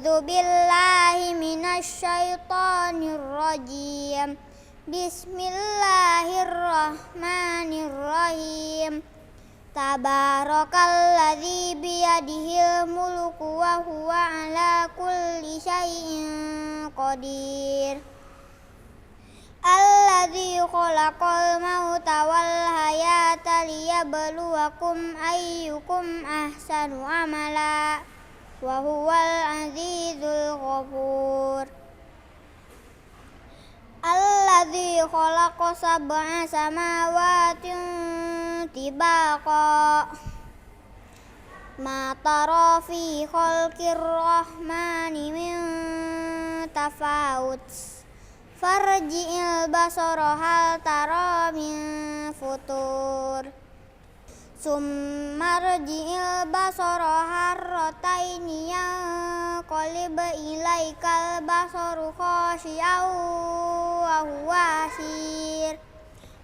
A'udzu billahi minasyaitonir rajim. Bismillahirrahmanirrahim. Tabarakalladzi biyadihil mulku wa huwa ala kulli syai'in qadir. Alladzi khalaqal mauta wal hayata liyabluwakum ayyukum ahsanu amala wa huwal azizul ghafur. Alladzi khalaqa sab'a samawatin tibaqa ma tara fi khalqir rahmani min tafawut. Farji'il basara hal tara min futur. Summarji'il basara harrataini yanqalib ilaikal basaru khashi'an wa huwa hasir.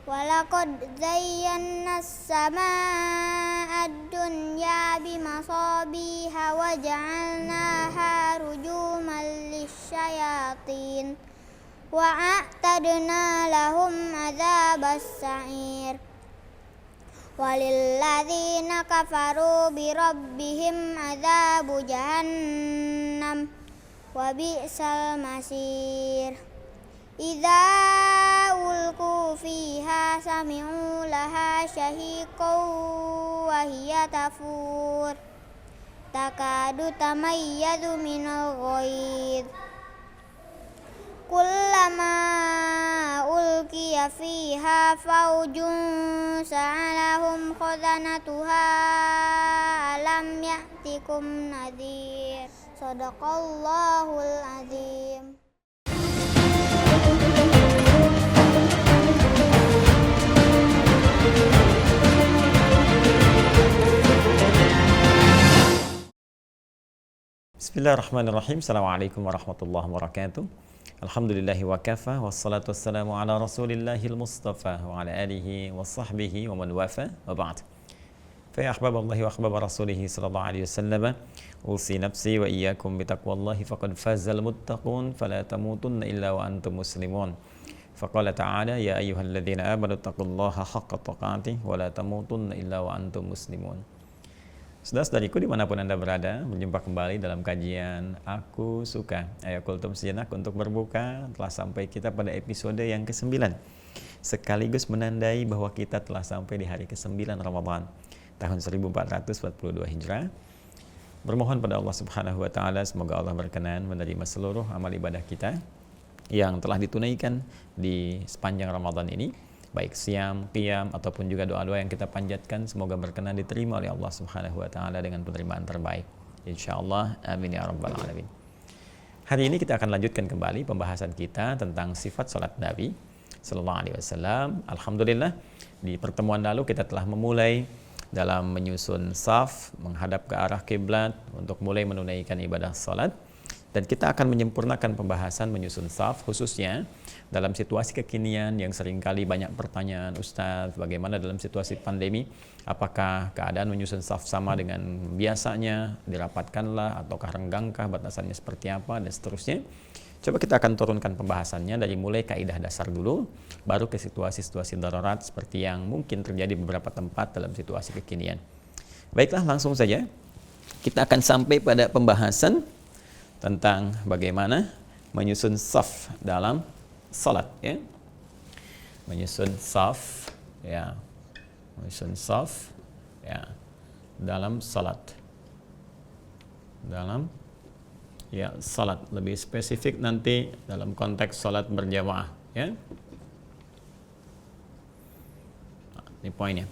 Walaqad zayyana as-samaa'a ad-dunya bimasabiha wa ja'alnaha rujuman lisyayatin. Wa a'tadna lahum adzabas sa'ir. Walilladzina kafaru birabbihim adzabu jahannam wa bi'sal masir. Idza ulqu fiha sami'u laha shahiqan wa hiya tafur. Takadu tamayyazu minal ghaidh. Kullama ulqiya fiha faujun sa'alahum khazanatuha alam ya'tikum nadhir. Shadaqallahul azim. Bismillahirrahmanirrahim. Assalamualaikum warahmatullahi wabarakatuh. Alhamdulillahi wa kafa, wassalatu wassalamu ala rasulillahil mustafa wa ala alihi wa sahbihi wa man wafa wa ba'd. Fa ya ahbaballahi wa ahbaba rasulihi sallallahu alaihi wasallam, usi nafsi wa iyyakum bitaqwallahi faqad fazal muttaqun fala tamutunna illa wa antum muslimun. Faqala ta'ala ya ayyuhalladzina amanu taqullaha haqqa tuqatih wa la tamutunna illa wa antum muslimun. Saudara-saudariku dimanapun Anda berada, berjumpa kembali dalam kajian Aku Suka. Ayo kultum sejenak untuk berbuka. Telah sampai kita pada episode yang ke-9, sekaligus menandai bahwa kita telah sampai di hari ke-9 Ramadan tahun 1442 Hijrah. Bermohon pada Allah Subhanahu wa Ta'ala, semoga Allah berkenan menerima seluruh amal ibadah kita yang telah ditunaikan di sepanjang Ramadan ini, baik siam, qiyam, ataupun juga doa-doa yang kita panjatkan, semoga berkenan diterima oleh Allah Subhanahu wa Ta'ala dengan penerimaan terbaik, insyaallah, amin ya rabbal alamin. Hari ini kita akan lanjutkan kembali pembahasan kita tentang sifat salat Nabi sallallahu alaihi wasallam. Alhamdulillah, di pertemuan lalu kita telah memulai dalam menyusun saf menghadap ke arah kiblat untuk mulai menunaikan ibadah salat. Dan kita akan menyempurnakan pembahasan menyusun saf, khususnya dalam situasi kekinian yang seringkali banyak pertanyaan, Ustaz, bagaimana dalam situasi pandemi? Apakah keadaan menyusun saf sama dengan biasanya, dirapatkanlah, ataukah renggangkah, batasannya seperti apa, dan seterusnya. Coba kita akan turunkan pembahasannya dari mulai kaidah dasar dulu, baru ke situasi-situasi darurat seperti yang mungkin terjadi beberapa tempat dalam situasi kekinian. Baiklah, langsung saja. Kita akan sampai pada pembahasan tentang bagaimana menyusun saf dalam salat, ya. Menyusun saf, ya. Menyusun saf, ya, dalam salat. Dalam, ya, salat. Lebih spesifik nanti dalam konteks salat berjamaah, ya. Nah, ini poinnya.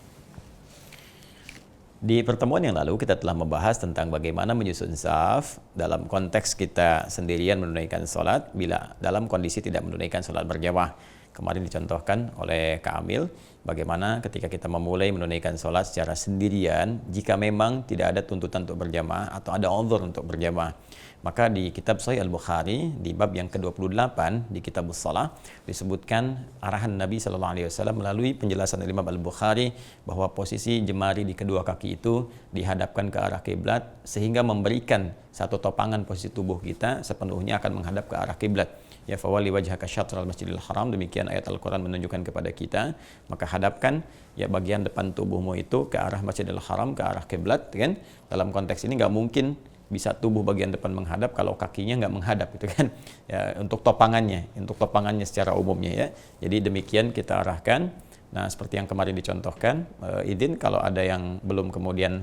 Di pertemuan yang lalu kita telah membahas tentang bagaimana menyusun saf dalam konteks kita sendirian menunaikan sholat bila dalam kondisi tidak menunaikan sholat berjamaah. Kemarin dicontohkan oleh Kak Amil bagaimana ketika kita memulai menunaikan sholat secara sendirian, jika memang tidak ada tuntutan untuk berjamaah atau ada uzur untuk berjamaah. Maka di kitab Sahih Al-Bukhari di bab yang ke-28 di kitab Shalah disebutkan arahan Nabi sallallahu alaihi wasallam melalui penjelasan Imam Al-Bukhari bahwa posisi jemari di kedua kaki itu dihadapkan ke arah kiblat sehingga memberikan satu topangan posisi tubuh kita sepenuhnya akan menghadap ke arah kiblat. Ya fawali wajhaka syatral masjidil haram, demikian ayat Al-Qur'an menunjukkan kepada kita, maka hadapkan ya bagian depan tubuhmu itu ke arah Masjidil Haram, ke arah kiblat, kan? Dalam konteks ini nggak mungkin bisa tubuh bagian depan menghadap kalau kakinya nggak menghadap, itu kan ya, untuk topangannya secara umumnya ya. Jadi demikian kita arahkan. Nah seperti yang kemarin dicontohkan, izin kalau ada yang belum kemudian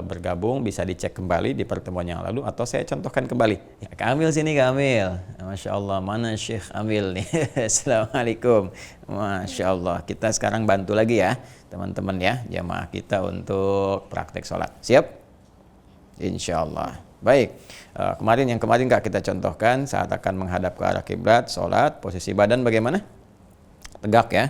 bergabung bisa dicek kembali di pertemuan yang lalu atau saya contohkan kembali ya. Kak Amil sini, Kak Amil, Masya Allah, mana Syekh Amil nih. Assalamualaikum. Masya Allah, kita sekarang bantu lagi ya teman-teman ya, jamaah kita untuk praktek sholat. Siap? Insya Allah. Baik, kemarin Kak kita contohkan saat akan menghadap ke arah kiblat, sholat, posisi badan bagaimana? Tegak ya.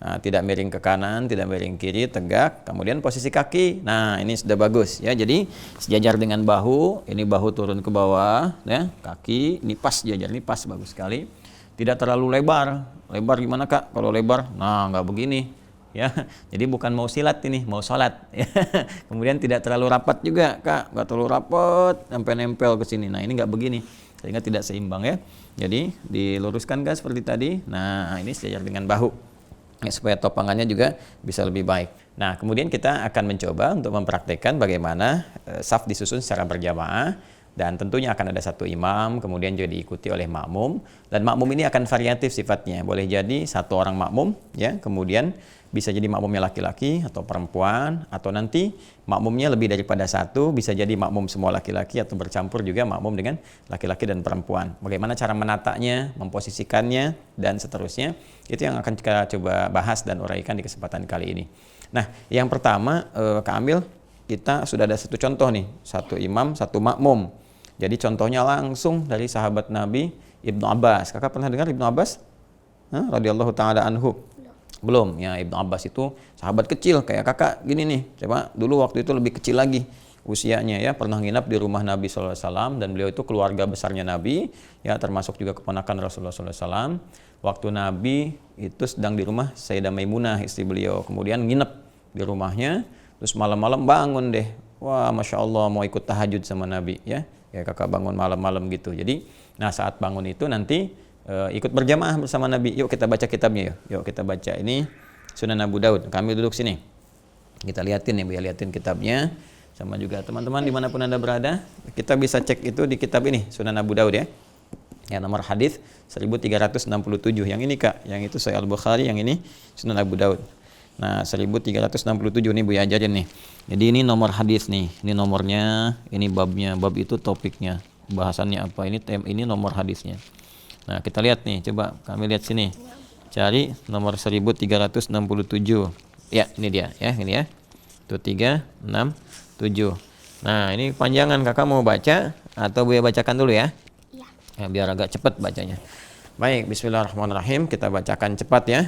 Nah, tidak miring ke kanan, tidak miring kiri, tegak. Kemudian posisi kaki. Nah, ini sudah bagus ya. Jadi sejajar dengan bahu, ini bahu turun ke bawah ya. Kaki ini pas sejajar, ini pas, bagus sekali. Tidak terlalu lebar. Lebar gimana Kak? Kalau lebar, nah nggak begini. Ya, jadi bukan mau silat ini, mau sholat. Ya. Kemudian tidak terlalu rapat juga, Kak, nggak terlalu rapat sampai nempel ke sini. Nah ini nggak begini, sehingga tidak seimbang ya. Jadi diluruskan Kak seperti tadi. Nah ini sejajar dengan bahu, ya, supaya topangannya juga bisa lebih baik. Nah kemudian kita akan mencoba untuk mempraktekkan bagaimana saf disusun secara berjamaah. Dan tentunya akan ada satu imam, kemudian juga diikuti oleh makmum. Dan makmum ini akan variatif sifatnya. Boleh jadi satu orang makmum, ya. Kemudian bisa jadi makmumnya laki-laki atau perempuan, atau nanti makmumnya lebih daripada satu, bisa jadi makmum semua laki-laki atau bercampur juga makmum dengan laki-laki dan perempuan. Bagaimana cara menatanya, memposisikannya, dan seterusnya. Itu yang akan kita coba bahas dan uraikan di kesempatan kali ini. Nah, yang pertama, Kak Amil, kita sudah ada satu contoh nih, satu imam, satu makmum. Jadi contohnya langsung dari sahabat Nabi Ibnu Abbas. Kakak pernah dengar Ibnu Abbas? Radhiyallahu ta'ala anhu. Belum, ya Ibnu Abbas itu sahabat kecil kayak kakak gini nih. Coba dulu waktu itu lebih kecil lagi usianya ya, pernah nginap di rumah Nabi SAW dan beliau itu keluarga besarnya Nabi, ya termasuk juga keponakan Rasulullah SAW. Waktu Nabi itu sedang di rumah Sayyidah Maimunah istri beliau, kemudian nginep di rumahnya, terus malam-malam bangun deh. Wah, Masya Allah mau ikut tahajud sama Nabi ya. Ya kakak bangun malam-malam gitu. Jadi, nah saat bangun itu nanti ikut berjamaah bersama Nabi. Yuk kita baca kitabnya yuk. Yuk kita baca ini Sunan Abu Daud. Kami duduk sini. Kita liatin nih, Bu ya, liatin kitabnya. Sama juga teman-teman dimanapun Anda berada, kita bisa cek itu di kitab ini Sunan Abu Daud ya. Ya nomor hadis 1367. Yang ini Kak, yang itu Sahih Al-Bukhari, yang ini Sunan Abu Daud. Nah, 1367 nih Bu ya, ajarin nih. Jadi ini nomor hadis nih. Ini nomornya, ini babnya, bab itu topiknya. Bahasannya apa? Ini nomor hadisnya. Nah, kita lihat nih, coba kami lihat sini. Cari nomor 1367. Ya, ini dia ya, ini ya. Itu 367. Nah, ini panjangan, Kakak mau baca atau Buya bacakan dulu ya? Iya. Ya, biar agak cepat bacanya. Baik, bismillahirrahmanirrahim. Kita bacakan cepat ya.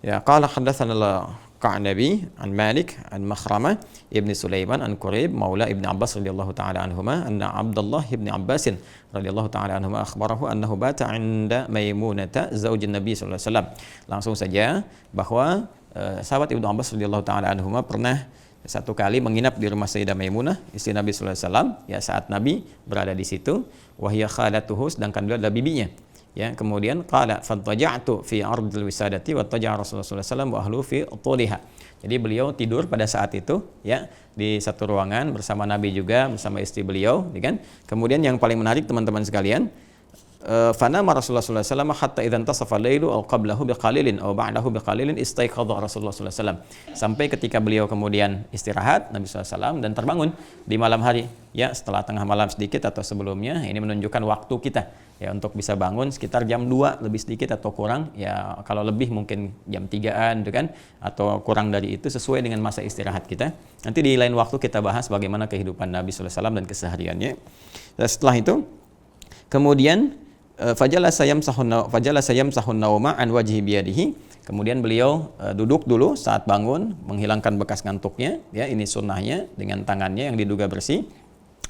Ya, qala haddatsana Ka'nabi an Malik an Makhramah ibn Sulaiman an Quraib maula ibn Abbas radhiyallahu ta'ala anhuma anna Abdullah ibn Abbas radhiyallahu ta'ala anhuma akhbarahu annahu bata 'inda Maimunata zaujin Nabi sallallahu alaihi wasallam. Langsung saja bahwa sahabat Ibnu Abbas radhiyallahu ta'ala anhuma pernah satu kali menginap di rumah Sayyidah Maimunah istri Nabi sallallahu alaihi wasallam ya, saat Nabi berada di situ, wa hiya khalatuhu, sedangkan beliau adalah bibinya. Ya, kemudian qala fattaja'tu fi ardil wisadati wa taja'a Rasulullah sallallahu alaihi wasallam wa ahlu fi tuliha. Jadi beliau tidur pada saat itu ya di satu ruangan bersama Nabi juga, bersama istri beliau, ya kan? Kemudian yang paling menarik teman-teman sekalian, fanama Rasulullah sallallahu alaihi wasallam hatta idzan tasafa al-lailu aw qablahu biqalilin aw ba'dahu biqalilin istaiqadha Rasulullah sallallahu alaihi wasallam. Sampai ketika beliau kemudian istirahat Nabi sallallahu alaihi wasallam dan terbangun di malam hari ya, setelah tengah malam sedikit atau sebelumnya. Ini menunjukkan waktu kita ya untuk bisa bangun sekitar jam 2 lebih sedikit atau kurang ya, kalau lebih mungkin jam 3-an gitu kan, atau kurang dari itu sesuai dengan masa istirahat kita. Nanti di lain waktu kita bahas bagaimana kehidupan Nabi sallallahu alaihi wasallam dan kesehariannya. Dan setelah itu kemudian fajalasa yamsahun nauma an wajhi biyadihi. Kemudian beliau duduk dulu saat bangun, menghilangkan bekas ngantuknya, ya ini sunnahnya dengan tangannya yang diduga bersih.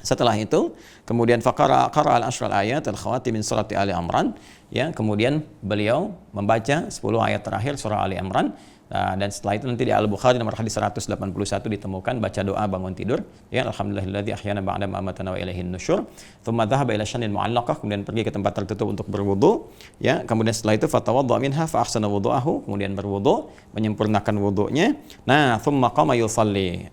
Setelah itu, kemudian qara al-ashral ayat al-khawatim min surati Ali Imran, ya, kemudian beliau membaca 10 ayat terakhir surah Ali Imran. Dan setelah itu nanti di Al-Bukhari nomor hadis 181 ditemukan baca doa bangun tidur, ya, alhamdulillahilladzi ahyana ba'da ma amatana wa ilaihin nusyur. Tsumma dhahaba ila syanin mu'allaqah, kemudian pergi ke tempat tertutup untuk berwudu, ya. Kemudian setelah itu fatawadda minha fa ahsana wudu'ahu, kemudian berwudu, menyempurnakan wudunya. Nah, tsumma qama yusalli.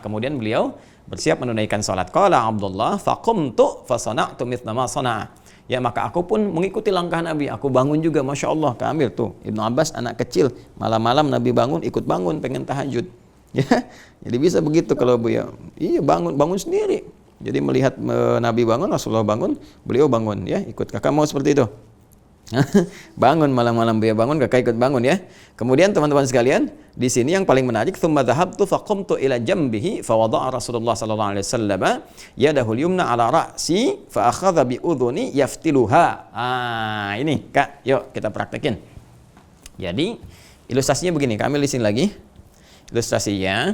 Kemudian beliau bersiap menunaikan salat. Qala Abdullah faqumtu fa sana'tu mithla ma sana'a. Ya, maka aku pun mengikuti langkah Nabi. Aku bangun juga, Masya Allah. Kamil tuh, Ibnu Abbas anak kecil. Malam-malam Nabi bangun, ikut bangun, pengen tahajud. Ya, jadi bisa begitu kalau ya. Iya, bangun sendiri. Jadi melihat Nabi bangun, Rasulullah bangun, beliau bangun. Ya, ikut. Kakak mau seperti itu? Bangun malam-malam beliau bangun, kakak ikut bangun ya. Kemudian teman-teman sekalian, di sini yang paling menarik, tsumma dhahabtu faqumtu ila jambihi fa wada'a Rasulullah sallallahu alaihi wasallam yadahu al-yumna ala ra'si fa akhadha bi udhuni yaftiluha. Ini Kak, yuk kita praktekin. Jadi ilustrasinya begini, kami di sini lagi. Ilustrasinya.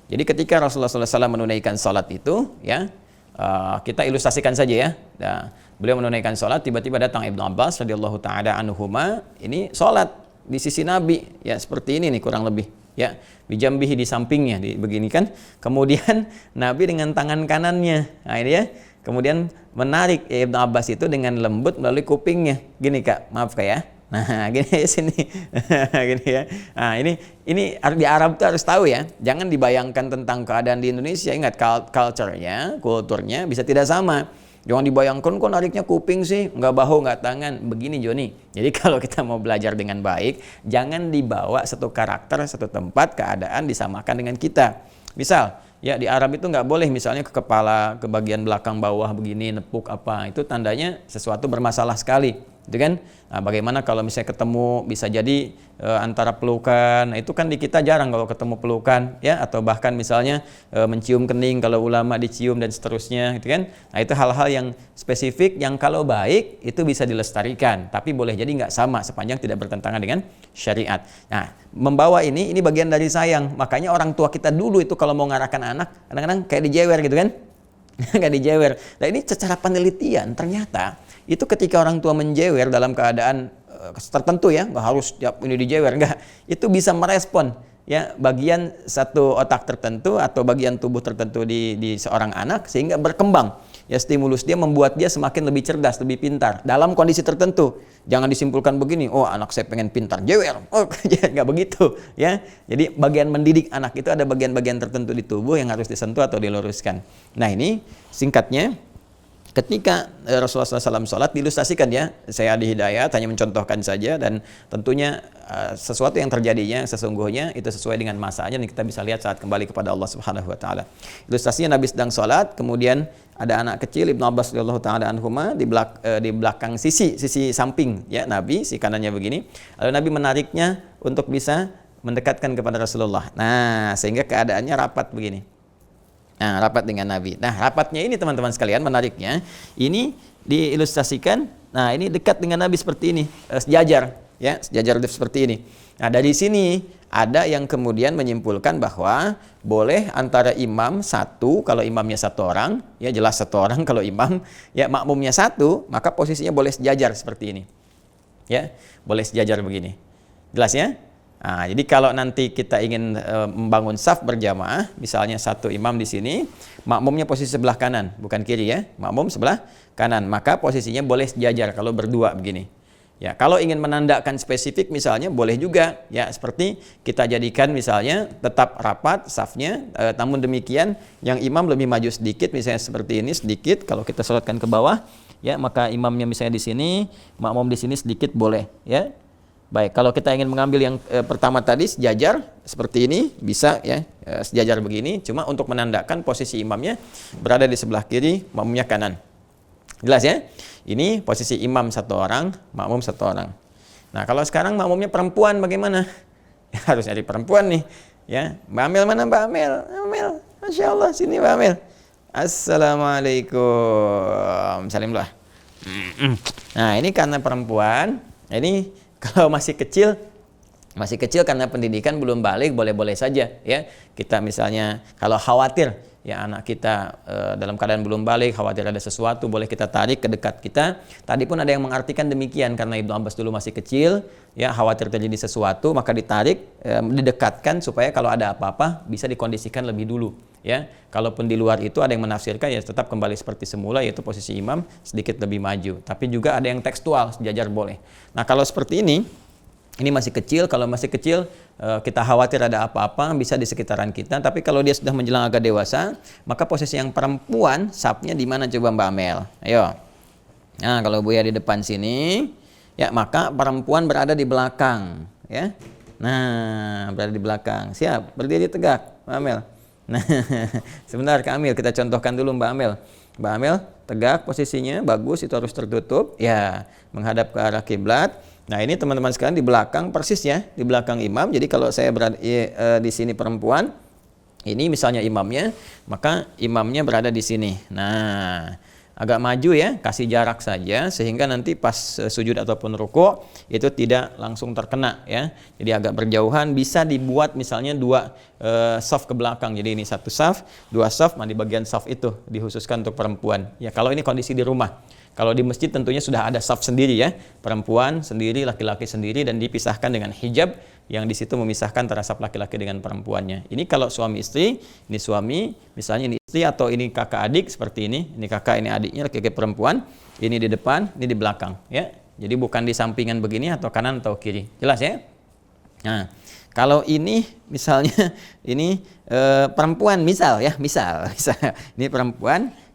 Jadi ketika Rasulullah sallallahu alaihi wasallam menunaikan salat itu, ya, kita ilustrasikan saja ya. Nah, beliau menunaikan sholat, tiba-tiba datang Ibnu Abbas radhiyallahu taala anhuma, ini sholat di sisi Nabi, ya seperti ini nih kurang lebih, ya, bijambihi di sampingnya, begini kan. Kemudian Nabi dengan tangan kanannya, nah ini ya, kemudian menarik Ibnu Abbas itu dengan lembut melalui kupingnya, gini Kak, maaf Kak ya. Nah, gini ya sini, gini ya. Nah, ini di Arab tuh harus tahu ya. Jangan dibayangkan tentang keadaan di Indonesia. Ingat, culture-nya, kulturnya bisa tidak sama. Jangan dibayangkan kok nariknya kuping sih, nggak bahu, nggak tangan. Begini Joni. Jadi kalau kita mau belajar dengan baik, jangan dibawa satu karakter, satu tempat, keadaan disamakan dengan kita. Misal, ya di Arab itu nggak boleh misalnya ke kepala, ke bagian belakang bawah begini, nepuk apa. Itu tandanya sesuatu bermasalah sekali. Gitu kan? Nah, bagaimana kalau misalnya ketemu bisa jadi antara pelukan, itu kan di kita jarang kalau ketemu pelukan, ya, atau bahkan misalnya mencium kening kalau ulama dicium dan seterusnya, gitu kan? Nah, itu hal-hal yang spesifik yang kalau baik itu bisa dilestarikan, tapi boleh jadi nggak sama sepanjang tidak bertentangan dengan syariat. Nah, membawa ini bagian dari sayang. Makanya orang tua kita dulu itu kalau mau ngarahkan anak, kadang-kadang kayak dijewer gitu kan? Nggak dijewer. Nah, ini secara penelitian ternyata itu ketika orang tua menjewer dalam keadaan tertentu, ya, nggak harus ini dijewer, nggak, itu bisa merespon, ya, bagian satu otak tertentu atau bagian tubuh tertentu di seorang anak sehingga berkembang, ya, stimulus dia membuat dia semakin lebih cerdas, lebih pintar dalam kondisi tertentu. Jangan disimpulkan begini, oh anak saya pengen pintar, jewer, oh nggak begitu, ya. Jadi bagian mendidik anak itu ada bagian-bagian tertentu di tubuh yang harus disentuh atau diluruskan. Nah, ini singkatnya. Ketika Rasulullah SAW sholat diilustrasikan, ya, saya Adi Hidayat hanya mencontohkan saja, dan tentunya sesuatu yang terjadinya sesungguhnya itu sesuai dengan masanya dan kita bisa lihat saat kembali kepada Allah Subhanahu Wa Taala. Ilustrasinya Nabi sedang sholat, kemudian ada anak kecil Ibnu Abbas radhiyallahu taala anhuma di belakang sisi samping, ya, Nabi, si kanannya begini, lalu Nabi menariknya untuk bisa mendekatkan kepada Rasulullah. Nah, sehingga keadaannya rapat begini. Nah, rapat dengan Nabi. Nah, rapatnya ini teman-teman sekalian, menariknya ini diilustrasikan. Nah, ini dekat dengan Nabi seperti ini, sejajar, ya, sejajar seperti ini. Nah, dari sini ada yang kemudian menyimpulkan bahwa boleh antara imam satu, kalau imamnya satu orang, ya jelas satu orang kalau imam, ya, makmumnya satu, maka posisinya boleh sejajar seperti ini. Ya, boleh sejajar begini. Jelas ya? Nah, jadi kalau nanti kita ingin membangun saf berjamaah, misalnya satu imam di sini, makmumnya posisi sebelah kanan, bukan kiri, ya, makmum sebelah kanan, maka posisinya boleh sejajar kalau berdua begini. Ya, kalau ingin menandakan spesifik misalnya boleh juga, ya, seperti kita jadikan misalnya tetap rapat safnya, namun demikian yang imam lebih maju sedikit, misalnya seperti ini sedikit, kalau kita sholatkan ke bawah, ya, maka imamnya misalnya di sini, makmum di sini sedikit boleh, ya. Baik, kalau kita ingin mengambil yang pertama tadi sejajar seperti ini bisa, ya, sejajar begini, cuma untuk menandakan posisi imamnya berada di sebelah kiri, makmumnya kanan. Jelas ya? Ini posisi imam satu orang, makmum satu orang. Nah, kalau sekarang makmumnya perempuan bagaimana? Ya, harus cari perempuan nih, ya. Mbak Amel mana, Mbak Amel? Amel, Masya Allah, sini Mbak Amel. Assalamualaikum. Salim lah. Nah, ini karena perempuan, ini kalau masih kecil Masih kecil karena pendidikan belum balik, boleh-boleh saja ya. Kita misalnya kalau khawatir ya anak kita dalam keadaan belum balik, khawatir ada sesuatu, boleh kita tarik ke dekat kita. Tadi pun ada yang mengartikan demikian karena Ibnu Abbas dulu masih kecil, ya khawatir terjadi sesuatu, maka ditarik, didekatkan supaya kalau ada apa-apa bisa dikondisikan lebih dulu. Ya, kalaupun di luar itu ada yang menafsirkan ya tetap kembali seperti semula, yaitu posisi imam sedikit lebih maju. Tapi juga ada yang tekstual, sejajar boleh. Nah kalau seperti ini masih kecil. Kalau masih kecil kita khawatir ada apa-apa bisa di sekitaran kita. Tapi kalau dia sudah menjelang agak dewasa, maka posisi yang perempuan safnya di mana coba Mbak Amel? Ayo. Nah kalau Buya di depan sini, ya maka perempuan berada di belakang, ya. Nah berada di belakang. Siap, berdiri tegak, Mbak Amel. Nah sebentar Kak Amel, kita contohkan dulu Mbak Amel. Mbak Amel tegak posisinya, bagus, itu harus tertutup, ya menghadap ke arah kiblat. Nah ini teman-teman sekalian di belakang persis ya, di belakang imam. Jadi kalau saya berada di sini perempuan, ini misalnya imamnya, maka imamnya berada di sini. Nah agak maju ya, kasih jarak saja sehingga nanti pas sujud ataupun ruku itu tidak langsung terkena ya. Jadi agak berjauhan, bisa dibuat misalnya dua saf ke belakang. Jadi ini satu saf, dua saf, di bagian saf itu dikhususkan untuk perempuan. Ya kalau ini kondisi di rumah. Kalau di masjid tentunya sudah ada saf sendiri ya, perempuan sendiri, laki-laki sendiri, dan dipisahkan dengan hijab yang di situ memisahkan antara saf laki-laki dengan perempuannya. Ini kalau suami istri, ini suami, misalnya ini istri atau ini kakak adik seperti ini kakak, ini adiknya laki-laki perempuan, ini di depan, ini di belakang ya. Jadi bukan di sampingan begini atau kanan atau kiri. Jelas ya? Nah, kalau ini misalnya ini perempuan misal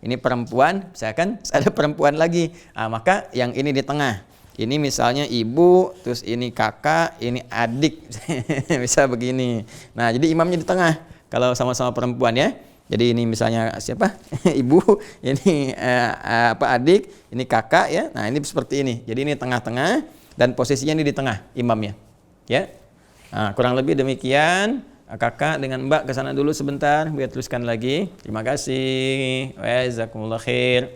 ini perempuan, misalkan ada perempuan lagi, maka yang ini di tengah, ini misalnya ibu, terus ini kakak, ini adik, bisa begini. Nah jadi imamnya di tengah kalau sama-sama perempuan ya. Jadi ini misalnya siapa? Ibu, ini adik, ini kakak ya. Nah ini seperti ini. Jadi ini tengah-tengah dan posisinya ini di tengah imamnya, ya. Nah, kurang lebih demikian. Kakak dengan Mbak ke sana dulu sebentar, biar teruskan lagi. Terima kasih. Jazakumullah khair.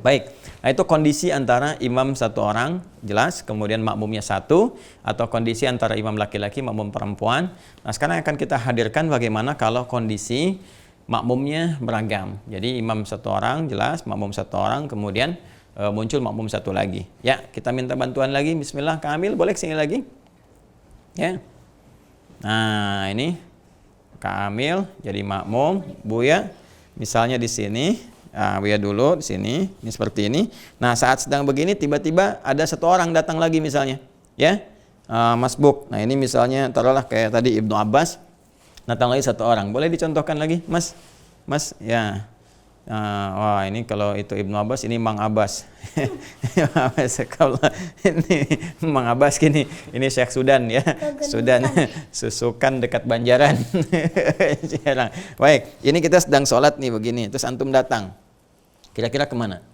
Baik, nah itu kondisi antara imam satu orang, jelas, kemudian makmumnya satu, atau kondisi antara imam laki-laki, makmum perempuan. Nah sekarang akan kita hadirkan bagaimana kalau kondisi makmumnya beragam. Jadi imam satu orang, jelas, makmum satu orang, kemudian muncul makmum satu lagi. Ya, kita minta bantuan lagi. Bismillah, Kak Amil, boleh kesini lagi? Ya. Nah ini Kak Amil jadi makmum, Buya misalnya di sini, Buya dulu di sini, ini seperti ini. Nah saat sedang begini tiba-tiba ada satu orang datang lagi misalnya, ya masbuk. Nah ini misalnya taruhlah kayak tadi Ibnu Abbas, datang lagi satu orang. Boleh dicontohkan lagi, Mas ya. Wah ini kalau itu Ibnu Abbas, ini Mang Abbas. Ini Mang Abbas gini, ini Syekh Sudan ya. Sudan, Susukan dekat Banjaran. Baik, ini kita sedang sholat nih begini, terus antum datang. Kira-kira kemana?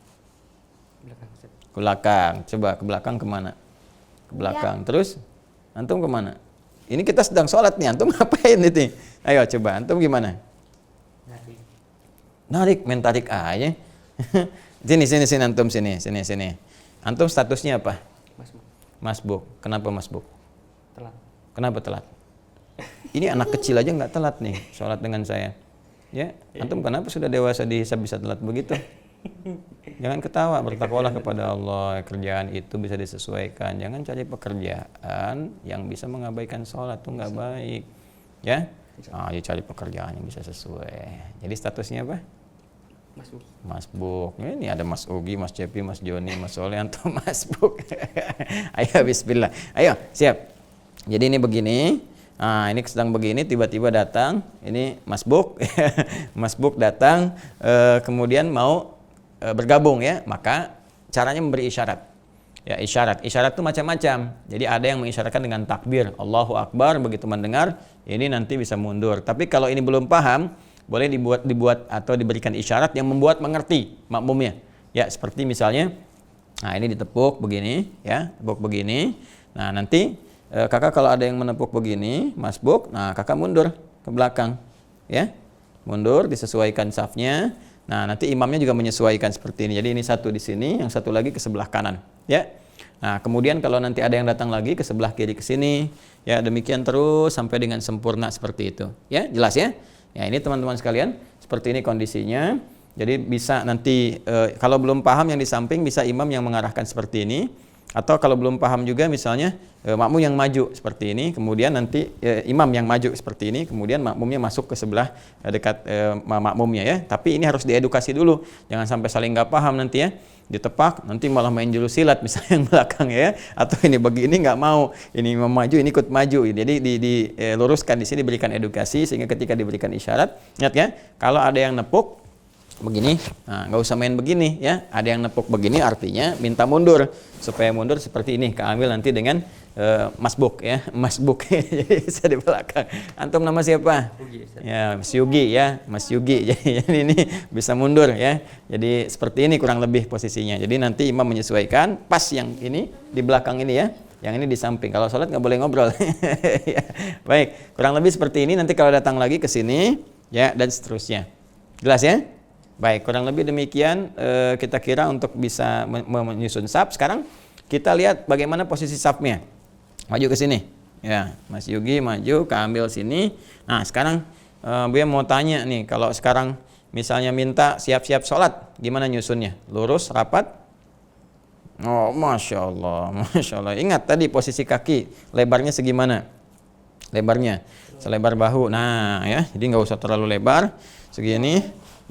Ke belakang. Coba ke belakang kemana? Ke belakang. Terus antum kemana? Ini kita sedang sholat nih, antum ngapain itu? Ayo coba, antum gimana? Narik, main tarik aja. Sini antum sini. Antum statusnya apa? Masbuk. Kenapa masbuk? Telat. Kenapa telat? Ini anak kecil aja nggak telat nih sholat dengan saya. Ya, antum kenapa sudah dewasa bisa telat begitu? Jangan ketawa, bertakwalah kepada Allah. Kerjaan itu bisa disesuaikan. Jangan cari pekerjaan yang bisa mengabaikan sholat, itu nggak baik. Ya, ayo cari pekerjaan yang bisa sesuai. Jadi statusnya apa? Masbuk. Ini ada Mas Ugi, Mas Cepi, Mas Joni, Mas Soleh, antum masbuk. Ayo bismillah. Ayo, siap. Jadi ini begini. Nah, ini sedang begini tiba-tiba datang, ini masbuk. Masbuk datang kemudian mau bergabung ya, maka caranya memberi isyarat. Ya, isyarat itu macam-macam. Jadi ada yang mengisyaratkan dengan takbir, Allahu Akbar, begitu mendengar, ini nanti bisa mundur. Tapi kalau ini belum paham, boleh dibuat atau diberikan isyarat yang membuat mengerti makmumnya. Ya, seperti misalnya, nah ini ditepuk begini, ya, tepuk begini. Nah, nanti kakak kalau ada yang menepuk begini, masbuk, nah kakak mundur ke belakang, ya. Mundur, disesuaikan safnya. Nah, nanti imamnya juga menyesuaikan seperti ini. Jadi ini satu di sini, yang satu lagi ke sebelah kanan, ya. Nah, kemudian kalau nanti ada yang datang lagi ke sebelah kiri ke sini, ya demikian terus sampai dengan sempurna seperti itu. Ya, jelas ya? Ya, ini teman-teman sekalian, seperti ini kondisinya. Jadi bisa nanti kalau belum paham yang di samping bisa imam yang mengarahkan seperti ini, atau kalau belum paham juga misalnya makmum yang maju seperti ini, kemudian nanti imam yang maju seperti ini, kemudian makmumnya masuk ke sebelah dekat makmumnya ya. Tapi ini harus diedukasi dulu, jangan sampai saling nggak paham nanti ya, ditepak nanti malah main jurus silat misalnya yang belakang ya, atau ini begini nggak mau, ini mau maju ini ikut maju. Jadi diluruskan di sini, berikan edukasi sehingga ketika diberikan isyarat, ingat ya, kalau ada yang nepuk begini, nah, nggak usah main begini ya. Ada yang nepuk begini artinya minta mundur, supaya mundur seperti ini. Keambil nanti dengan masbuk ya, masbuk. Jadi bisa di belakang. Antum nama siapa? Ya, Mas Yugi ya, Mas Yugi. Jadi ini bisa mundur ya. Jadi seperti ini kurang lebih posisinya. Jadi nanti imam menyesuaikan pas yang ini di belakang ini ya, yang ini di samping. Kalau sholat nggak boleh ngobrol. Ya. Baik, kurang lebih seperti ini. Nanti kalau datang lagi ke sini ya, dan seterusnya. Jelas ya? Baik, kurang lebih demikian kita kira untuk bisa menyusun saf. Sekarang kita lihat bagaimana posisi safnya. Maju ke sini. Ya, Mas Yugi maju, keambil sini. Nah, sekarang Buya mau tanya nih, kalau sekarang misalnya minta siap-siap sholat, gimana nyusunnya? Lurus, rapat? Oh, Masya Allah, Masya Allah. Ingat tadi posisi kaki, lebarnya segimana? Lebarnya selebar bahu. Nah, ya, jadi nggak usah terlalu lebar. Segini.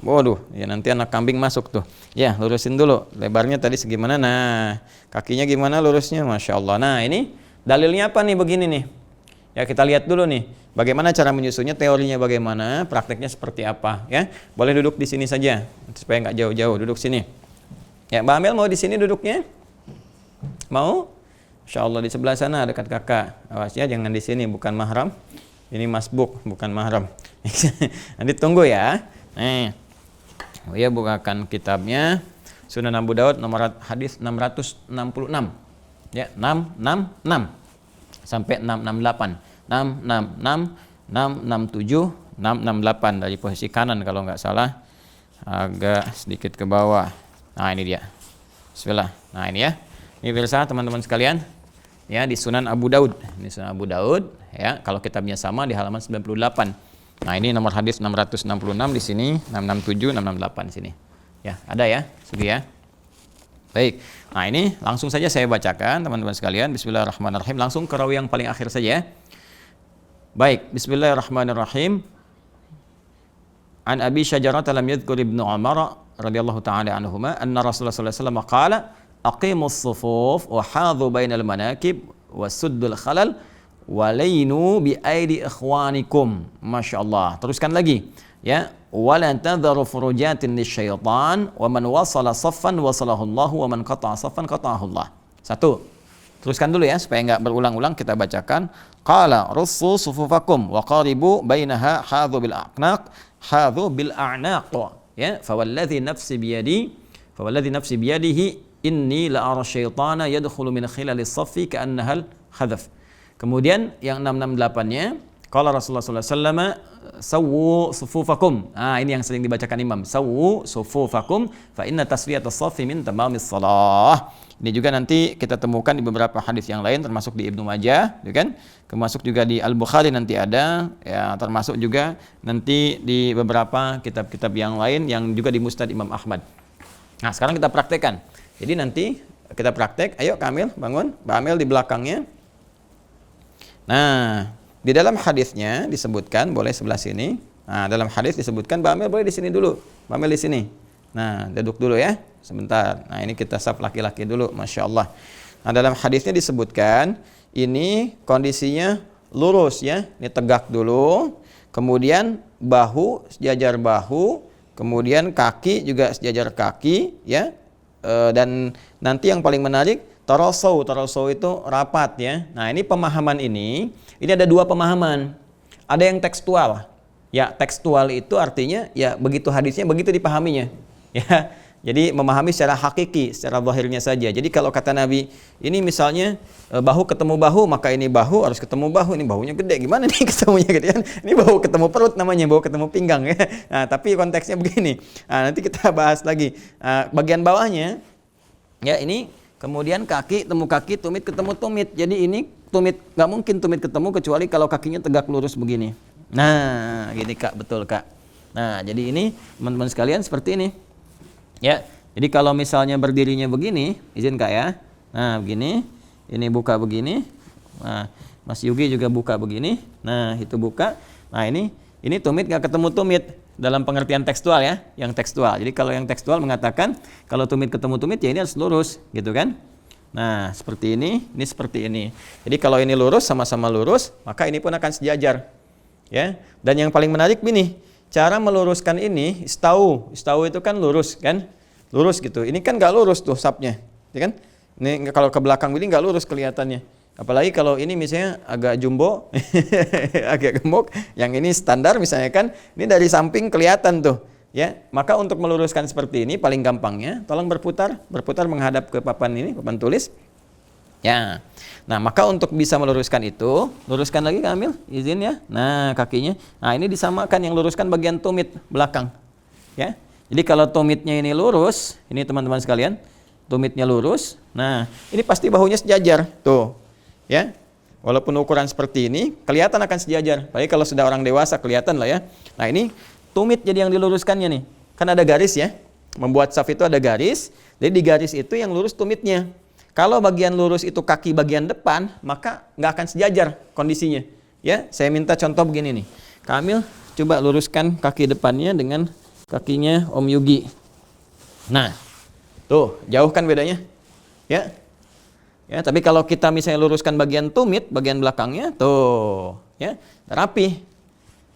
Waduh, ya nanti anak kambing masuk tuh. Ya, lurusin dulu. Lebarnya tadi segimana? Nah, kakinya gimana lurusnya? Masya Allah. Nah, ini dalilnya apa nih begini nih? Ya, kita lihat dulu nih. Bagaimana cara menyusunnya, teorinya bagaimana, prakteknya seperti apa. Ya, boleh duduk di sini saja, supaya nggak jauh-jauh. Duduk sini. Ya, Mbak Amel mau di sini duduknya? Mau? Masya Allah, di sebelah sana dekat kakak. Awas ya, jangan di sini, bukan mahram. Ini masbuk, bukan mahram. Nanti tunggu ya. Ya, bukakan kitabnya Sunan Abu Daud nomor hadis 666 ya, 666 sampai 668, 666, 667, 668 dari posisi kanan kalau nggak salah, agak sedikit ke bawah. Nah, ini dia. Bismillah. Nah, ini ya. Ini pemirsa teman-teman sekalian ya, di Sunan Abu Daud. Ini Sunan Abu Daud ya, kalau kitabnya sama di halaman 98. Nah, ini nomor hadis 666 di sini, 667, 668 di sini. Ya, ada ya, sudah ya. Baik. Nah, ini langsung saja saya bacakan teman-teman sekalian. Bismillahirrahmanirrahim. Langsung ke rawi yang paling akhir saja. Baik, bismillahirrahmanirrahim. An Abi Syajarah lam yadhkur Ibnu Umar radhiyallahu taala anhuma anna Rasulullah sallallahu alaihi wasallam qala aqimus sufuf wa hadhu bainal manakib wa suddul khalal walainu bi aidi ikhwanikum. Masya Allah. Teruskan lagi ya, wala tadharu furujatin lisyaitan wa man wasala saffan wasalahu Allah wa man qata'a saffan qata'ahu Allah. Satu, teruskan dulu ya supaya enggak berulang-ulang, kita bacakan. Qala russu sufufakum wa qaribu bainaha hadhu bil a'naq hadhu bil a'naq ya, fawalladhi nafsi biyadihi inni la ara syaitana yadkhulu min khilalis saffi ka'annahal khadhaf. Kemudian yang 668-nya, qala Rasulullah sallallahu alaihi wasallam sawwu sufufakum. Nah, ini yang sering dibacakan imam. Sawwu sufufakum fa inna taswiyatas saffi min tamamis shalah. Ini juga nanti kita temukan di beberapa hadis yang lain, termasuk di Ibnu Majah, ya kan? Termasuk juga di Al-Bukhari nanti ada, ya, termasuk juga nanti di beberapa kitab-kitab yang lain yang juga di Musnad Imam Ahmad. Nah, sekarang kita praktekkan. Jadi nanti kita praktek. Ayo Kamil, bangun. Mbak Amel di belakangnya. Nah, di dalam hadisnya disebutkan, boleh sebelah sini. Nah, dalam hadis disebutkan, Mbak Amel boleh di sini dulu. Mbak Amel di sini. Nah, duduk dulu ya, sebentar. Nah, ini kita saf laki-laki dulu, Masya Allah. Nah, dalam hadisnya disebutkan, ini kondisinya lurus ya. Ini tegak dulu. Kemudian bahu, sejajar bahu. Kemudian kaki juga sejajar kaki ya. Dan nanti yang paling menarik, tarasau itu rapat ya. Nah, ini pemahaman ini ada dua pemahaman. Ada yang tekstual. Ya, tekstual itu artinya ya begitu hadisnya begitu dipahaminya. Ya. Jadi memahami secara hakiki, secara zahirnya saja. Jadi kalau kata Nabi, ini misalnya bahu ketemu bahu, maka ini bahu harus ketemu bahu. Ini bahunya gede, gimana nih ketemunya gitu kan? Ini bahu ketemu perut namanya, bahu ketemu pinggang ya. Nah, tapi konteksnya begini. Nah, nanti kita bahas lagi. Bagian bawahnya ya, ini kemudian kaki, temu kaki, tumit ketemu tumit. Jadi ini tumit, nggak mungkin tumit ketemu kecuali kalau kakinya tegak lurus begini. Nah, gini Kak, betul Kak. Nah, jadi ini teman-teman sekalian seperti ini. Ya, jadi kalau misalnya berdirinya begini, izin Kak ya. Nah, begini, ini buka begini. Nah, Mas Yugi juga buka begini. Nah, itu buka. Nah, ini tumit nggak ketemu tumit dalam pengertian tekstual ya, yang tekstual. Jadi kalau yang tekstual mengatakan kalau tumit ketemu tumit ya ini harus lurus, gitu kan? Nah, seperti ini seperti ini. Jadi kalau ini lurus sama-sama lurus, maka ini pun akan sejajar. Ya. Dan yang paling menarik ini, cara meluruskan ini istau itu kan lurus kan? Lurus gitu. Ini kan nggak lurus tuh sapnya, ya kan? Ini kalau ke belakang ini nggak lurus kelihatannya. Apalagi kalau ini misalnya agak jumbo, agak gemuk, yang ini standar misalnya kan, ini dari samping kelihatan tuh, ya. Maka untuk meluruskan seperti ini paling gampangnya, tolong berputar menghadap ke papan ini, papan tulis. Ya. Nah, maka untuk bisa meluruskan itu, luruskan lagi Kak Amil, izin ya. Nah, kakinya. Nah, ini disamakan yang luruskan bagian tumit belakang. Ya. Jadi kalau tumitnya ini lurus, ini teman-teman sekalian, tumitnya lurus. Nah, ini pasti bahunya sejajar. Tuh. Ya, walaupun ukuran seperti ini kelihatan akan sejajar. Baik kalau sudah orang dewasa kelihatan lah ya. Nah ini tumit jadi yang diluruskannya nih. Kan ada garis ya. Membuat saf itu ada garis. Jadi di garis itu yang lurus tumitnya. Kalau bagian lurus itu kaki bagian depan, maka nggak akan sejajar kondisinya. Ya, saya minta contoh begini nih. Kamil coba luruskan kaki depannya dengan kakinya Om Yugi. Nah, tuh jauh kan bedanya? Ya. Ya, tapi kalau kita misalnya luruskan bagian tumit, bagian belakangnya, tuh, ya, rapi.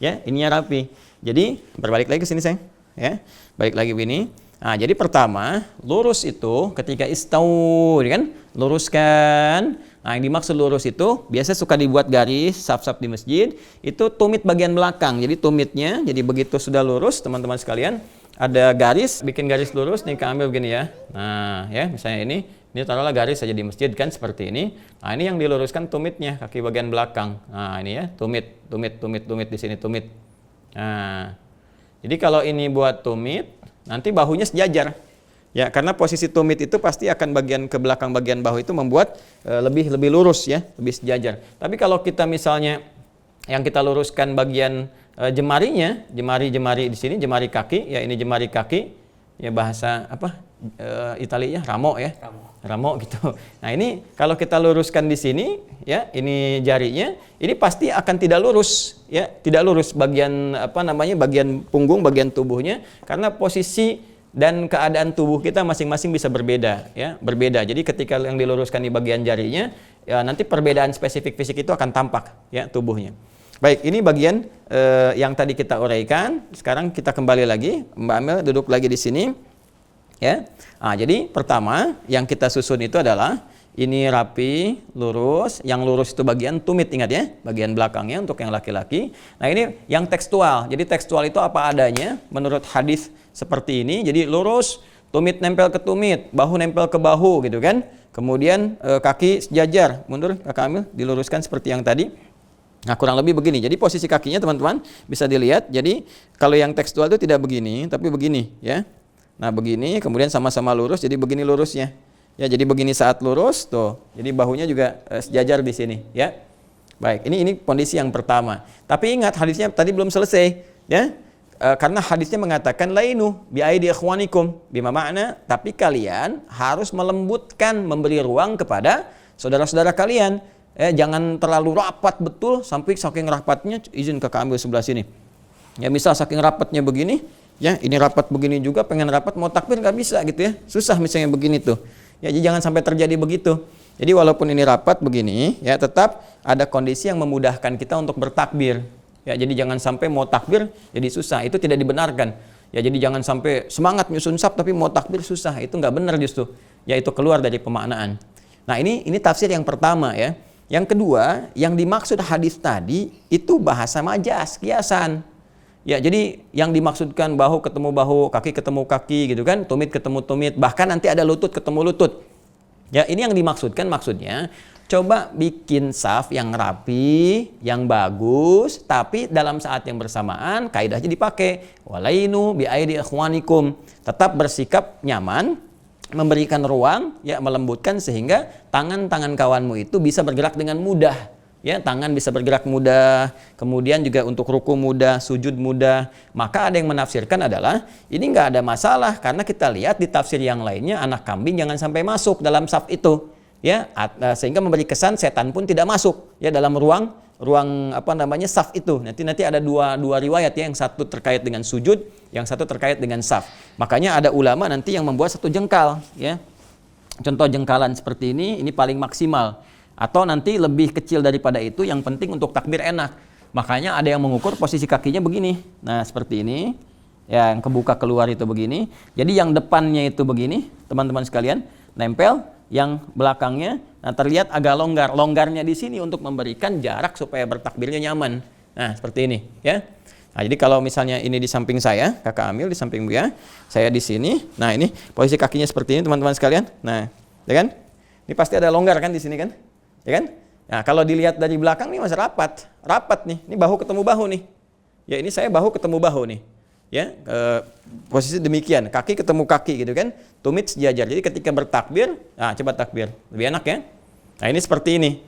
Ya, ininya rapi. Jadi, berbalik lagi ke sini, sayang. Ya, balik lagi begini. Nah, jadi pertama, lurus itu ketika istau, kan? Luruskan. Nah, yang dimaksud lurus itu, biasa suka dibuat garis, saf-saf di masjid, itu tumit bagian belakang. Jadi tumitnya, jadi begitu sudah lurus, teman-teman sekalian, ada garis, bikin garis lurus, nih Kak ambil begini ya. Nah, ya, misalnya ini taruhlah garis saja di masjid kan seperti ini. Nah, ini yang diluruskan tumitnya, kaki bagian belakang. Nah, ini ya, tumit di sini tumit. Nah, jadi kalau ini buat tumit, nanti bahunya sejajar. Ya, karena posisi tumit itu pasti akan bagian ke belakang bagian bahu itu membuat lebih lurus ya, lebih sejajar. Tapi kalau kita misalnya yang kita luruskan bagian jemarinya, jemari di sini, jemari kaki, ya ini jemari kaki, ya bahasa apa? Italia ramo ya. Ramo gitu. Nah, ini kalau kita luruskan di sini ya, ini jarinya, ini pasti akan tidak lurus ya, tidak lurus bagian apa namanya? Bagian punggung, bagian tubuhnya karena posisi dan keadaan tubuh kita masing-masing bisa berbeda ya, berbeda. Jadi ketika yang diluruskan di bagian jarinya, ya nanti perbedaan spesifik fisik itu akan tampak ya tubuhnya. Baik, ini bagian yang tadi kita uraikan. Sekarang kita kembali lagi, Mbak Amel duduk lagi di sini. Ya. Nah, jadi pertama yang kita susun itu adalah ini rapi, lurus. Yang lurus itu bagian tumit, ingat ya, bagian belakangnya untuk yang laki-laki. Nah, ini yang tekstual. Jadi tekstual itu apa adanya menurut hadis seperti ini. Jadi lurus, tumit nempel ke tumit, bahu nempel ke bahu gitu kan. Kemudian kaki sejajar, mundur Kakak Amil, diluruskan seperti yang tadi. Nah, kurang lebih begini. Jadi posisi kakinya teman-teman bisa dilihat. Jadi kalau yang tekstual itu tidak begini, tapi begini ya. Nah, begini, kemudian sama-sama lurus, jadi begini lurusnya. Ya, jadi begini saat lurus, tuh. Jadi bahunya juga sejajar di sini, ya. Baik, ini kondisi yang pertama. Tapi ingat hadisnya tadi belum selesai, ya. Karena hadisnya mengatakan lainu bi aidi ikhwanikum, bima makna, tapi kalian harus melembutkan, memberi ruang kepada saudara-saudara kalian. Jangan terlalu rapat betul sampai saking rapatnya, izin Kakak ambil sebelah sini. Ya, misal saking rapatnya begini, ya ini rapat begini juga, pengen rapat mau takbir nggak bisa gitu ya, susah misalnya begini tuh. Ya, jadi jangan sampai terjadi begitu. Jadi walaupun ini rapat begini, ya tetap ada kondisi yang memudahkan kita untuk bertakbir. Ya, jadi jangan sampai mau takbir jadi susah, itu tidak dibenarkan. Ya, jadi jangan sampai semangat nyusun saf tapi mau takbir susah, itu nggak benar justru. Ya, itu keluar dari pemaknaan. Nah, ini tafsir yang pertama ya. Yang kedua, yang dimaksud hadis tadi itu bahasa majas, kiasan. Ya, jadi yang dimaksudkan bahu ketemu bahu, kaki ketemu kaki gitu kan, tumit ketemu tumit, bahkan nanti ada lutut ketemu lutut. Ya, ini yang dimaksudkan maksudnya coba bikin saf yang rapi, yang bagus, tapi dalam saat yang bersamaan kaidahnya dipakai. Walainu bi aidi ikhwanikum. Tetap bersikap nyaman memberikan ruang, ya, melembutkan sehingga tangan-tangan kawanmu itu bisa bergerak dengan mudah. Ya, tangan bisa bergerak mudah, kemudian juga untuk ruku mudah, sujud mudah. Maka ada yang menafsirkan adalah ini nggak ada masalah karena kita lihat di tafsir yang lainnya anak kambing jangan sampai masuk dalam saf itu, ya, sehingga memberi kesan setan pun tidak masuk, ya, dalam ruang apa namanya saf itu. Nanti ada dua riwayat, ya, yang satu terkait dengan sujud, yang satu terkait dengan saf. Makanya ada ulama nanti yang membuat satu jengkal, ya. Contoh jengkalan seperti ini paling maksimal. Atau nanti lebih kecil daripada itu, yang penting untuk takbir enak. Makanya ada yang mengukur posisi kakinya begini. Nah, seperti ini. Ya, yang kebuka keluar itu begini. Jadi yang depannya itu begini, teman-teman sekalian, nempel. Yang belakangnya, nah, terlihat agak longgar. Longgarnya di sini untuk memberikan jarak supaya bertakbirnya nyaman. Nah, seperti ini, ya. Nah, jadi kalau misalnya ini di samping saya, Kakak Amil di samping Buya, saya di sini. Nah, ini posisi kakinya seperti ini, teman-teman sekalian. Nah, ya kan? Ini pasti ada longgar kan di sini kan? Ya kan? Nah, kalau dilihat dari belakang nih masih rapat nih. Ini bahu ketemu bahu nih. Ya, ini saya bahu ketemu bahu nih. Ya, posisi demikian, kaki ketemu kaki gitu kan? Tumit sejajar. Jadi ketika bertakbir, nah coba takbir, lebih enak ya. Nah, ini seperti ini.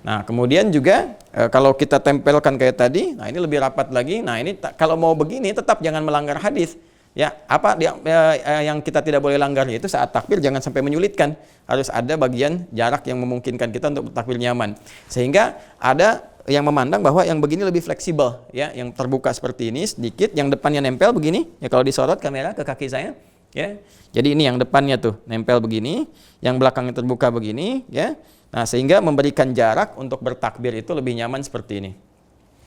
Nah, kemudian juga kalau kita tempelkan kayak tadi, nah ini lebih rapat lagi. Nah, ini kalau mau begini tetap jangan melanggar hadis. Ya, apa yang kita tidak boleh langgar itu saat takbir jangan sampai menyulitkan. Harus ada bagian jarak yang memungkinkan kita untuk bertakbir nyaman. Sehingga ada yang memandang bahwa yang begini lebih fleksibel, ya, yang terbuka seperti ini sedikit, yang depannya nempel begini. Ya, kalau disorot kamera ke kaki saya, ya. Jadi ini yang depannya tuh nempel begini, yang belakangnya terbuka begini, ya. Nah, sehingga memberikan jarak untuk bertakbir itu lebih nyaman seperti ini.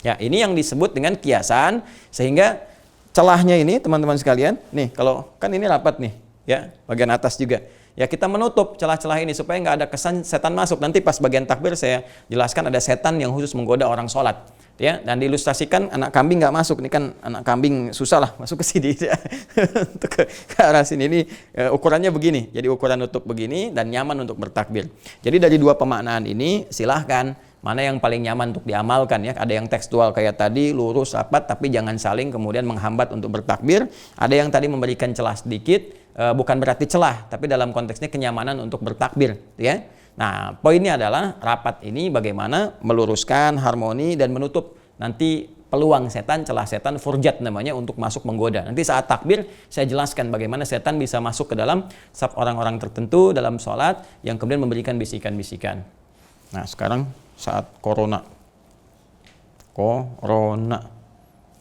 Ya, ini yang disebut dengan kiasan, sehingga celahnya ini teman-teman sekalian, nih kalau kan ini rapat nih, ya, bagian atas juga. Ya, kita menutup celah-celah ini supaya nggak ada kesan setan masuk. Nanti pas bagian takbir saya jelaskan ada setan yang khusus menggoda orang sholat, ya, dan diilustrasikan anak kambing nggak masuk. Ini kan anak kambing susah lah masuk ke sini, ya. Untuk ke arah sini ini ukurannya begini. Jadi ukuran nutup begini dan nyaman untuk bertakbir. Jadi dari dua pemaknaan ini silahkan mana yang paling nyaman untuk diamalkan, ya. Ada yang tekstual kayak tadi, lurus, rapat, tapi jangan saling kemudian menghambat untuk bertakbir. Ada yang tadi memberikan celah sedikit, bukan berarti celah, tapi dalam konteksnya kenyamanan untuk bertakbir, ya. Nah, poinnya adalah rapat ini bagaimana meluruskan, harmoni, dan menutup nanti peluang setan, celah setan, furjat namanya, untuk masuk menggoda. Nanti saat takbir saya jelaskan bagaimana setan bisa masuk ke dalam saf orang-orang tertentu dalam sholat yang kemudian memberikan bisikan-bisikan. Nah, sekarang saat corona,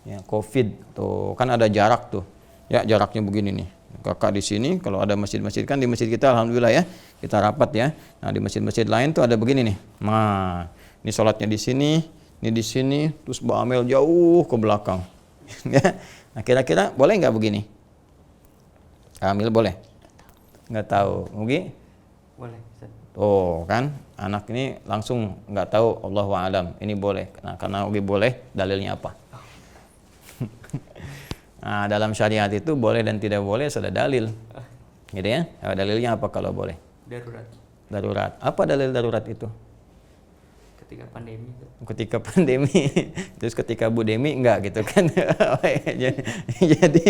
ya, COVID tuh kan ada jarak tuh, ya, jaraknya begini nih. Kakak di sini, kalau ada masjid-masjid kan di masjid kita alhamdulillah ya kita rapat ya. Nah, di masjid-masjid lain tuh ada begini nih. Nah, ini sholatnya di sini, ini di sini, terus Mbak Amel jauh ke belakang. Ya, nah kira-kira boleh nggak begini? Amil boleh? Nggak tahu, Mugi? Boleh. Oh kan, anak ini langsung nggak tahu, Allahu a'lam, ini boleh. Nah, karena Ugi boleh, dalilnya apa? Nah, dalam syariat itu boleh dan tidak boleh sudah dalil, gitu ya. Dalilnya apa kalau boleh? Darurat. Apa dalil darurat itu? Ketika pandemi. Ketika pandemi, terus ketika budemi enggak gitu kan? Jadi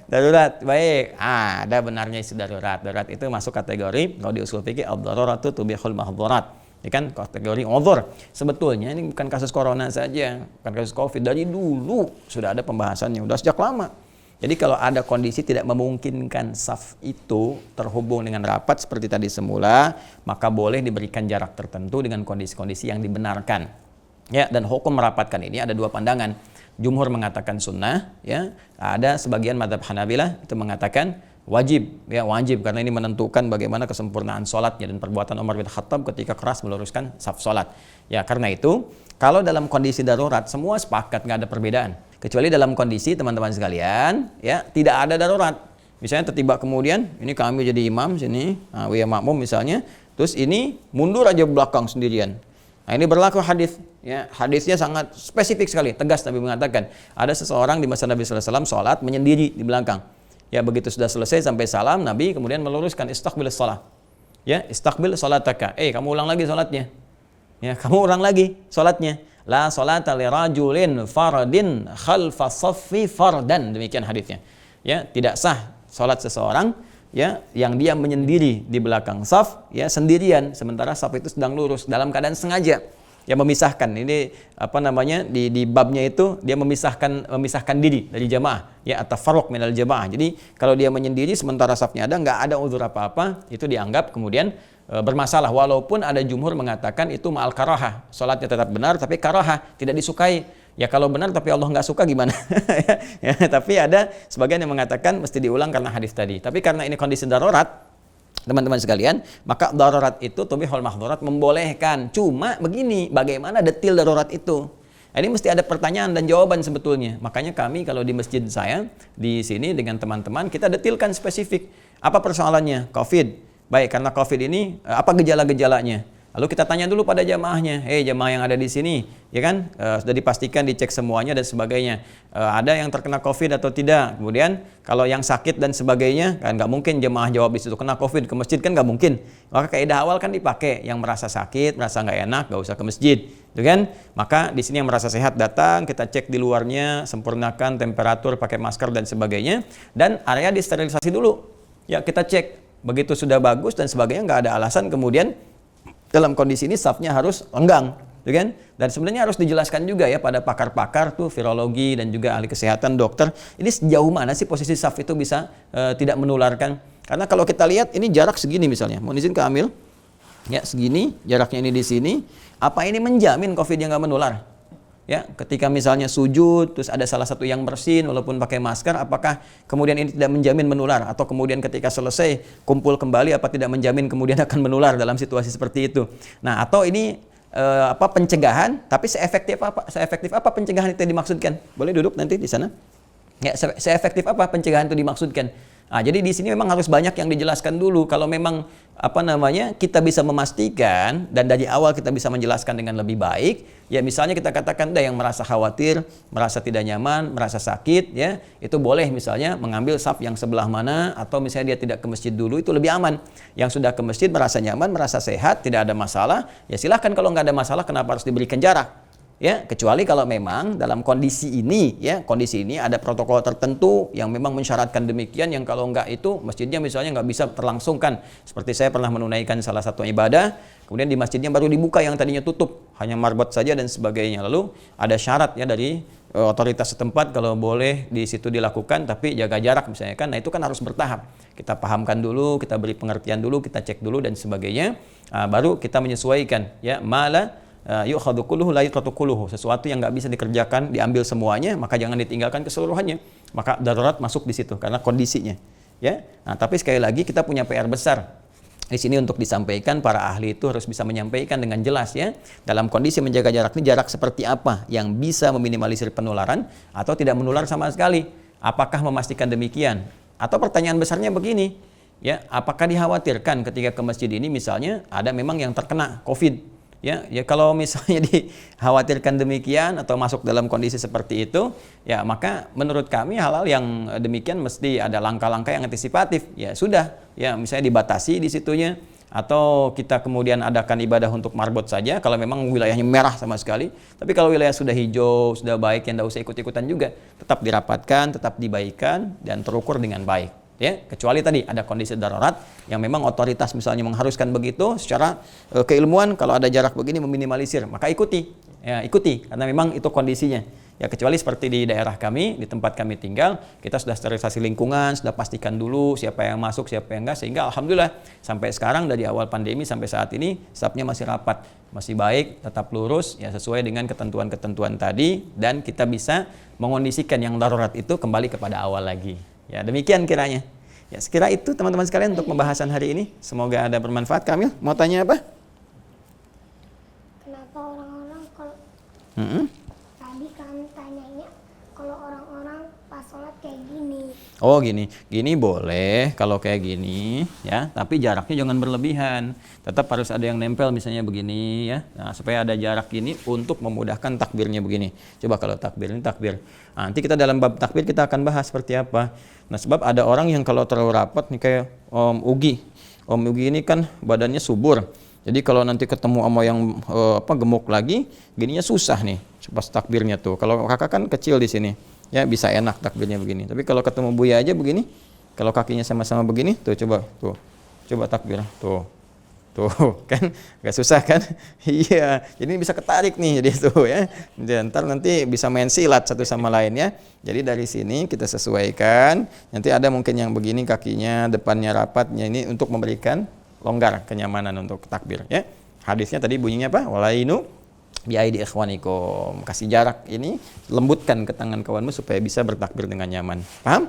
darurat baik. Ada benarnya isu darurat. Darurat itu masuk kategori kalau di usul fikih ad-daruratu tubihul mahdhurat. Ya kan, kategori udhur. Sebetulnya ini bukan kasus corona saja, bukan kasus Covid, dari dulu sudah ada pembahasannya, sudah sejak lama. Jadi kalau ada kondisi tidak memungkinkan saf itu terhubung dengan rapat seperti tadi semula, maka boleh diberikan jarak tertentu dengan kondisi-kondisi yang dibenarkan. Ya, dan hukum merapatkan ini ada dua pandangan. Jumhur mengatakan sunnah, ya. Ada sebagian mazhab Hanabilah itu mengatakan wajib, ya, wajib karena ini menentukan bagaimana kesempurnaan sholatnya dan perbuatan Umar bin Khattab ketika keras meluruskan saf sholat. Ya, karena itu kalau dalam kondisi darurat semua sepakat, nggak ada perbedaan. Kecuali dalam kondisi teman-teman sekalian, ya, tidak ada darurat. Misalnya tertiba kemudian ini kami jadi imam sini, Wiyah makmum misalnya, terus ini mundur aja belakang sendirian. Nah, ini berlaku hadis, ya, hadisnya sangat spesifik sekali, tegas Nabi mengatakan ada seseorang di masa Nabi sallallahu alaihi wasallam sholat menyendiri di belakang. Ya, begitu sudah selesai sampai salam, Nabi kemudian meluruskan istaqbil shalah. Ya, istaqbil shalataka. Kamu ulang lagi salatnya. Ya, kamu ulang lagi salatnya. La salata li rajulin fardin khalfa saffi fardan. Demikian hadisnya. Ya, tidak sah salat seseorang ya yang dia menyendiri di belakang saf ya sendirian sementara saf itu sedang lurus dalam keadaan sengaja yang memisahkan. Ini apa namanya di babnya itu dia memisahkan diri dari jamaah ya at-tafarruq minal jamaah. Jadi kalau dia menyendiri sementara safnya nggak ada uzur apa-apa, itu dianggap kemudian bermasalah, walaupun ada jumhur mengatakan itu ma'al karahah, salatnya tetap benar tapi karahah, tidak disukai. Ya kalau benar tapi Allah nggak suka gimana? Ya, tapi ada sebagian yang mengatakan mesti diulang karena hadis tadi. Tapi karena ini kondisi darurat, teman-teman sekalian, maka darurat itu tubihul mahdzurat, membolehkan. Cuma begini, bagaimana detil darurat itu? Ini mesti ada pertanyaan dan jawaban sebetulnya. Makanya kami kalau di masjid saya di sini dengan teman-teman kita detilkan spesifik. Apa persoalannya? Covid. Baik, karena Covid ini apa gejala-gejalanya? Lalu kita tanya dulu pada jamaahnya, jamaah yang ada di sini, ya kan, sudah dipastikan dicek semuanya dan sebagainya, ada yang terkena Covid atau tidak. Kemudian kalau yang sakit dan sebagainya, kan nggak mungkin jamaah jawab di situ kena Covid ke masjid, kan nggak mungkin. Maka kaidah awal kan dipakai, yang merasa sakit, merasa nggak enak, nggak usah ke masjid, gitu kan? Maka di sini yang merasa sehat datang, kita cek di luarnya, sempurnakan temperatur, pakai masker dan sebagainya, dan area disterilisasi dulu. Ya kita cek, begitu sudah bagus dan sebagainya, nggak ada alasan kemudian dalam kondisi ini safnya harus lenggang, kan? Dan sebenarnya harus dijelaskan juga ya pada pakar-pakar tuh virologi dan juga ahli kesehatan dokter, ini sejauh mana sih posisi saf itu bisa tidak menularkan? Karena kalau kita lihat ini jarak segini misalnya, mohon izin ke Amil, ya segini jaraknya ini di sini, apa ini menjamin COVID-nya nggak menular? Ya, ketika misalnya sujud terus ada salah satu yang bersin walaupun pakai masker, apakah kemudian ini tidak menjamin menular? Atau kemudian ketika selesai kumpul kembali, apa tidak menjamin kemudian akan menular dalam situasi seperti itu? Nah, atau ini pencegahan, tapi seefektif apa pencegahan itu dimaksudkan? Boleh duduk nanti di sana. Ya, seefektif apa pencegahan itu dimaksudkan? Nah, jadi di sini memang harus banyak yang dijelaskan dulu. Kalau memang kita bisa memastikan dan dari awal kita bisa menjelaskan dengan lebih baik, ya misalnya kita katakan yang merasa khawatir, merasa tidak nyaman, merasa sakit, ya itu boleh misalnya mengambil saf yang sebelah mana, atau misalnya dia tidak ke masjid dulu, itu lebih aman. Yang sudah ke masjid merasa nyaman, merasa sehat, tidak ada masalah, ya silahkan. Kalau nggak ada masalah, kenapa harus diberikan jarak? Ya, kecuali kalau memang dalam kondisi ini ada protokol tertentu yang memang mensyaratkan demikian, yang kalau enggak itu masjidnya misalnya nggak bisa terlangsungkan. Seperti saya pernah menunaikan salah satu ibadah, kemudian di masjidnya baru dibuka yang tadinya tutup, hanya marbot saja dan sebagainya. Lalu ada syarat ya dari otoritas setempat kalau boleh di situ dilakukan, tapi jaga jarak misalnya kan. Nah itu kan harus bertahap. Kita pahamkan dulu, kita beri pengertian dulu, kita cek dulu dan sebagainya. Baru kita menyesuaikan ya yu'khadhu kulluhu la yutratu kulluhu, sesuatu yang nggak bisa dikerjakan diambil semuanya, maka jangan ditinggalkan keseluruhannya. Maka darurat masuk di situ karena kondisinya. Ya. Nah, tapi sekali lagi kita punya PR besar di sini untuk disampaikan. Para ahli itu harus bisa menyampaikan dengan jelas ya, dalam kondisi menjaga jarak ini jarak seperti apa yang bisa meminimalisir penularan atau tidak menular sama sekali. Apakah memastikan demikian? Atau pertanyaan besarnya begini, ya, apakah dikhawatirkan ketika ke masjid ini misalnya ada memang yang terkena COVID? Ya kalau misalnya dikhawatirkan demikian atau masuk dalam kondisi seperti itu, ya maka menurut kami hal-hal yang demikian mesti ada langkah-langkah yang antisipatif. Ya sudah, ya misalnya dibatasi di situnya, atau kita kemudian adakan ibadah untuk marbot saja kalau memang wilayahnya merah sama sekali. Tapi kalau wilayah sudah hijau, sudah baik, yang tidak usah ikut-ikutan juga, tetap dirapatkan, tetap dibaikan dan terukur dengan baik. Ya, kecuali tadi ada kondisi darurat yang memang otoritas misalnya mengharuskan begitu, secara keilmuan kalau ada jarak begini meminimalisir, maka ikuti karena memang itu kondisinya. Ya, kecuali seperti di daerah kami, di tempat kami tinggal, kita sudah sterilisasi lingkungan, sudah pastikan dulu siapa yang masuk, siapa yang enggak, sehingga alhamdulillah sampai sekarang dari awal pandemi sampai saat ini safnya masih rapat, masih baik, tetap lurus ya sesuai dengan ketentuan-ketentuan tadi, dan kita bisa mengondisikan yang darurat itu kembali kepada awal lagi. Ya, demikian kiranya. Ya, sekira itu teman-teman sekalian untuk pembahasan hari ini. Semoga ada bermanfaat. Kamil, mau tanya apa? Kenapa orang-orang kalau tadi kami tanyanya kalau orang-orang pas sholat kayak gini? Oh gini boleh kalau kayak gini ya, tapi jaraknya jangan berlebihan. Tetap harus ada yang nempel misalnya begini ya. Nah, supaya ada jarak gini untuk memudahkan takbirnya begini. Coba kalau takbir ini takbir. Nah, nanti kita dalam bab takbir kita akan bahas seperti apa. Nah, sebab ada orang yang kalau terlalu rapat nih kayak Om Ugi. Om Ugi ini kan badannya subur. Jadi kalau nanti ketemu sama yang gemuk lagi, gininya susah nih pas takbirnya tuh. Kalau kakak kan kecil di sini. Ya bisa enak takbirnya begini. Tapi kalau ketemu Buya aja begini, Kalau kakinya sama-sama begini, tuh coba, tuh. Coba takbir, tuh. Tuh, kan agak susah kan? Iya, jadi ini bisa ketarik nih jadi tuh ya. Dan ntar nanti bisa main silat satu sama lain ya. Jadi dari sini kita sesuaikan. Nanti ada mungkin yang begini kakinya depannya rapatnya ini untuk memberikan longgar kenyamanan untuk takbir ya. Hadisnya tadi bunyinya apa? Walainu biaidi ikhwanikum. Kasih jarak ini, lembutkan ke tangan kawanmu supaya bisa bertakbir dengan nyaman. Paham?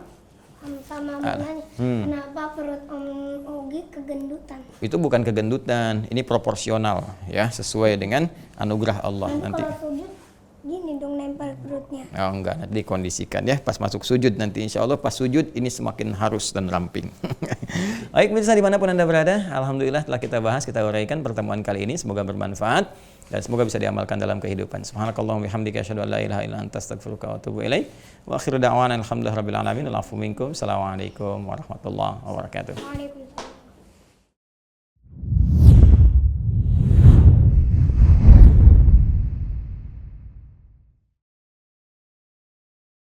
Sama mau nanya, kenapa perut Om Ogi kegendutan? Itu bukan kegendutan, ini proporsional ya, sesuai dengan anugerah Allah nanti. Kalau sujud gini dong nempel perutnya. Oh enggak, nanti dikondisikan ya pas masuk sujud nanti insya Allah pas sujud ini semakin harus dan ramping. Baik pemirsa dimanapun Anda berada, alhamdulillah telah kita bahas, kita uraikan pertemuan kali ini, semoga bermanfaat dan semoga bisa diamalkan dalam kehidupan. Subhanakallahumma bihamdika asyhadu an la ilaha illa anta astaghfiruka wa atubu ilaik. Wa akhiru da'wana alhamdulillahirabbil alamin. Assalamualaikum warahmatullahi wabarakatuh. Waalaikumsalam.